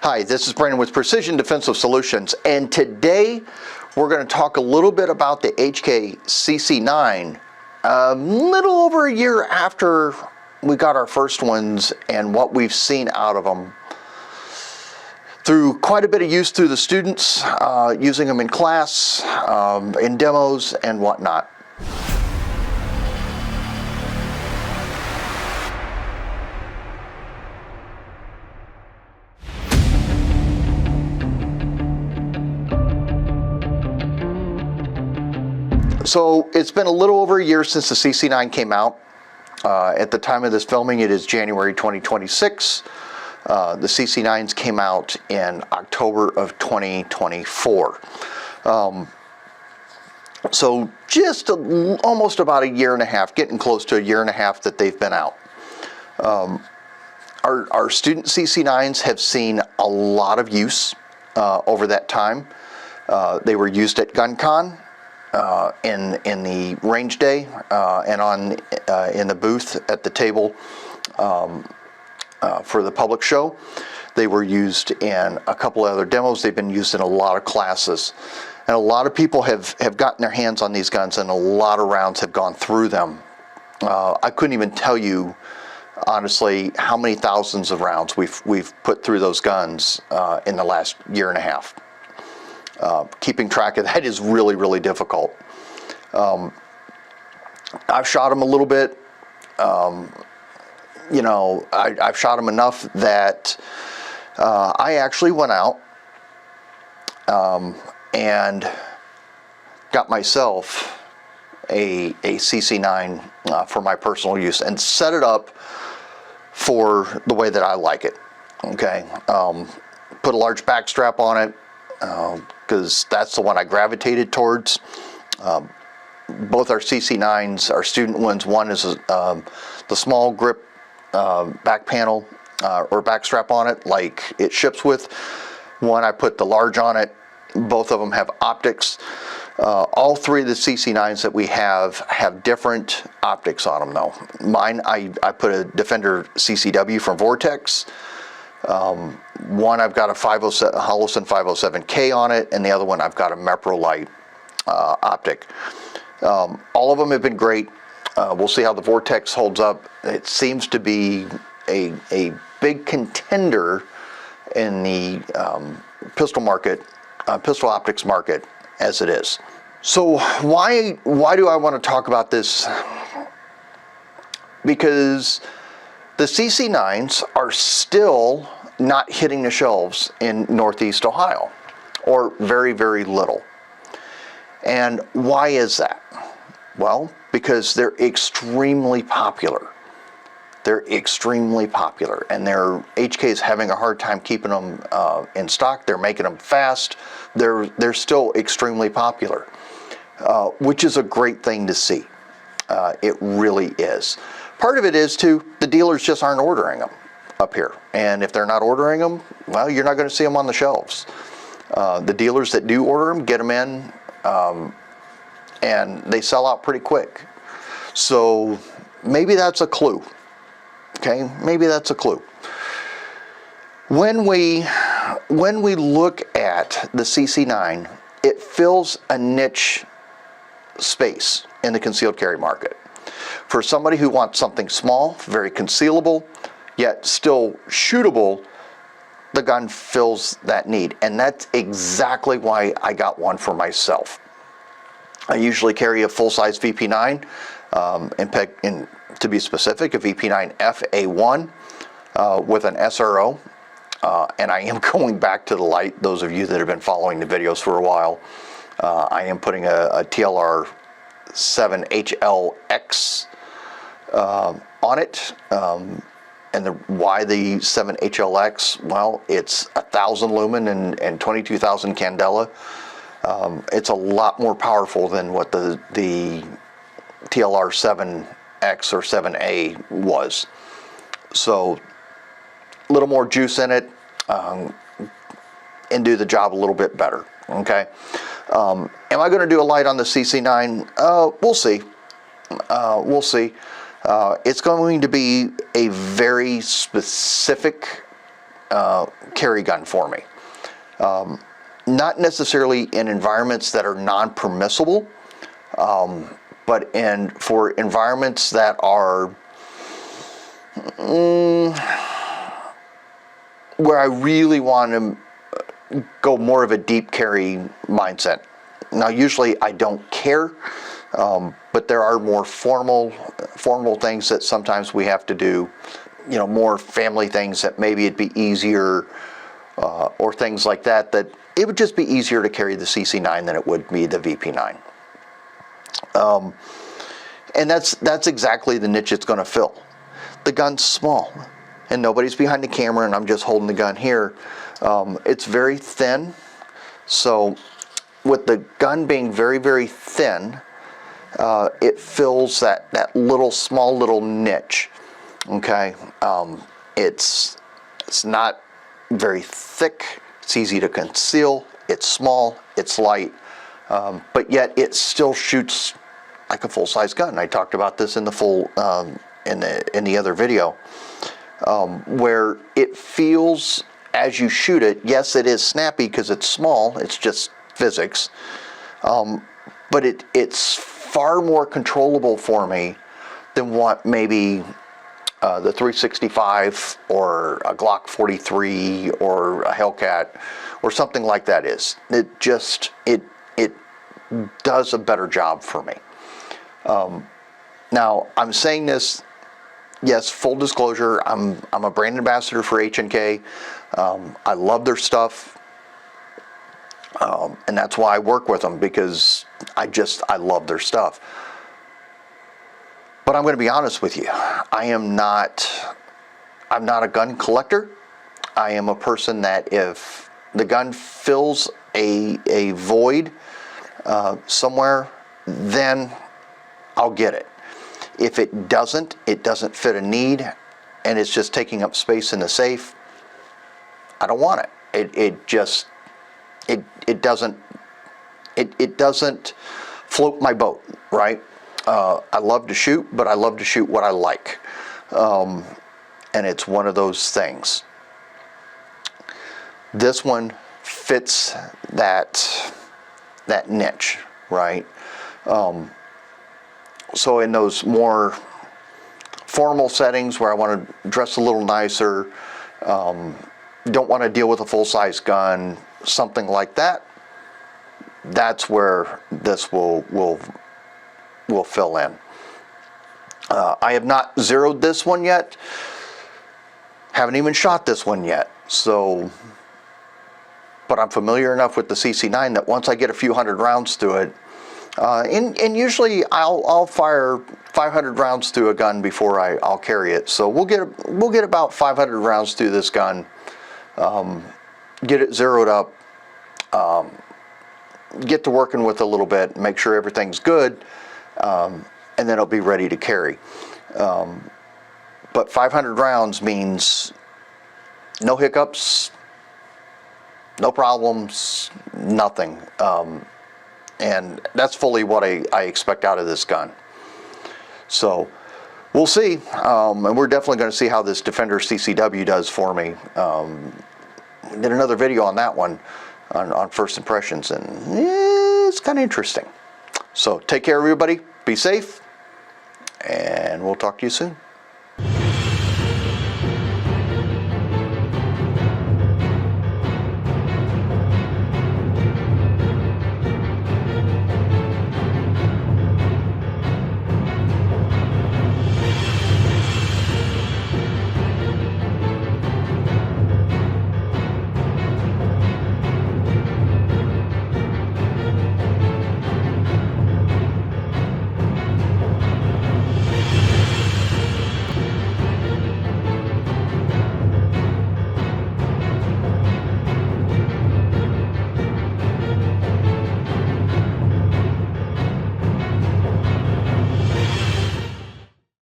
Hi, this is Brandon with Precision Defensive Solutions, and today we're going to talk a little bit about the HK CC9 a little over a year after we got our first ones and what we've seen out of them. Through quite a bit of use through the students, using them in class, in demos and whatnot. So it's been a little over a year since the CC9 came out. At the time of this filming, it is January 2026. The CC9s came out in October of 2024. So just almost about a year and a half, getting close to a year and a half that they've been out. Our student CC9s have seen a lot of use over that time. They were used at GunCon. In the range day and in the booth at the table for the public show. They were used in a couple of other demos. They've been used in a lot of classes, and a lot of people have gotten their hands on these guns, and a lot of rounds have gone through them. I couldn't even tell you honestly how many thousands of rounds we've put through those guns in the last year and a half. Keeping track of that is really, really difficult. I've shot them a little bit. You know, I've shot them enough that I actually went out and got myself a CC9 for my personal use and set it up for the way that I like it. Okay, put a large back strap on it, because that's the one I gravitated towards. Both our CC9s, our student ones, one is the small grip back panel or back strap on it like it ships with. One, I put the large on it. Both of them have optics. All three of the CC9s that we have different optics on them though. Mine, I put a Defender CCW from Vortex. One, I've got a Holosun 507K on it, and the other one I've got a Meprolite optic. All of them have been great. We'll see how the Vortex holds up. It seems to be a big contender in the pistol market, pistol optics market as it is. So why do I want to talk about this? Because the CC9s are still not hitting the shelves in Northeast Ohio, or very, very little. And why is that? Well, because they're extremely popular. They're extremely popular, and HK is having a hard time keeping them in stock. They're making them fast. They're still extremely popular, which is a great thing to see. It really is. Part of it is too, the dealers just aren't ordering them up here, and if they're not ordering them, well, you're not going to see them on the shelves. The dealers that do order them get them in, and they sell out pretty quick. So maybe that's a clue. Okay, maybe that's a clue. When we look at the CC9, it fills a niche space in the concealed carry market. For somebody who wants something small, very concealable, yet still shootable, the gun fills that need. And that's exactly why I got one for myself. I usually carry a full-size VP9, and to be specific, a VP9F A1 with an SRO. And I am going back to the light. Those of you that have been following the videos for a while, I am putting a TLR 7HLX on it. And why the 7HLX? Well, it's 1,000 lumen and 22,000 candela. It's a lot more powerful than what the TLR 7X or 7A was. So a little more juice in it, and do the job a little bit better. Okay. Am I going to do a light on the CC9? We'll see. We'll see. It's going to be a very specific carry gun for me. Not necessarily in environments that are non-permissible, but for environments that are where I really want to go more of a deep carry mindset. Now, usually I don't care, but there are more formal things that sometimes we have to do, you know, more family things that maybe it'd be easier, or things like that, that it would just be easier to carry the CC9 than it would be the VP9. And that's exactly the niche it's going to fill. The gun's small, and nobody's behind the camera, and I'm just holding the gun here. It's very thin, so with the gun being very, very thin, it fills that small little niche. Okay, it's not very thick. It's easy to conceal. It's small. It's light, but yet it still shoots like a full-size gun. I talked about this in the in the other video, where it feels as you shoot it. Yes, it is snappy because it's small. It's just physics, but it's far more controllable for me than what maybe the 365 or a Glock 43 or a Hellcat or something like that is. It does a better job for me. Now, I'm saying this, yes, full disclosure, I'm a brand ambassador for HK. I love their stuff, and that's why I work with them, because I love their stuff. But I'm going to be honest with you. I'm not a gun collector. I am a person that if the gun fills a void somewhere, then I'll get it. If it doesn't fit a need, and it's just taking up space in the safe, I don't want it. It doesn't float my boat, right? I love to shoot, but I love to shoot what I like, and it's one of those things. This one fits that niche, right? So in those more formal settings where I want to dress a little nicer, don't want to deal with a full-size gun, something like that, that's where this will fill in. I have not zeroed this one yet. Haven't even shot this one yet. So, but I'm familiar enough with the CC9 that once I get a few hundred rounds through it, and usually I'll fire 500 rounds through a gun before I'll carry it. So we'll get about 500 rounds through this gun, get it zeroed up, get to working with a little bit, make sure everything's good, and then it'll be ready to carry. But 500 rounds means no hiccups, no problems, nothing. And that's fully what I expect out of this gun. So we'll see, and we're definitely going to see how this Defender CCW does for me. Did another video on that one, on first impressions, and it's kind of interesting. So take care, everybody. Be safe, and we'll talk to you soon.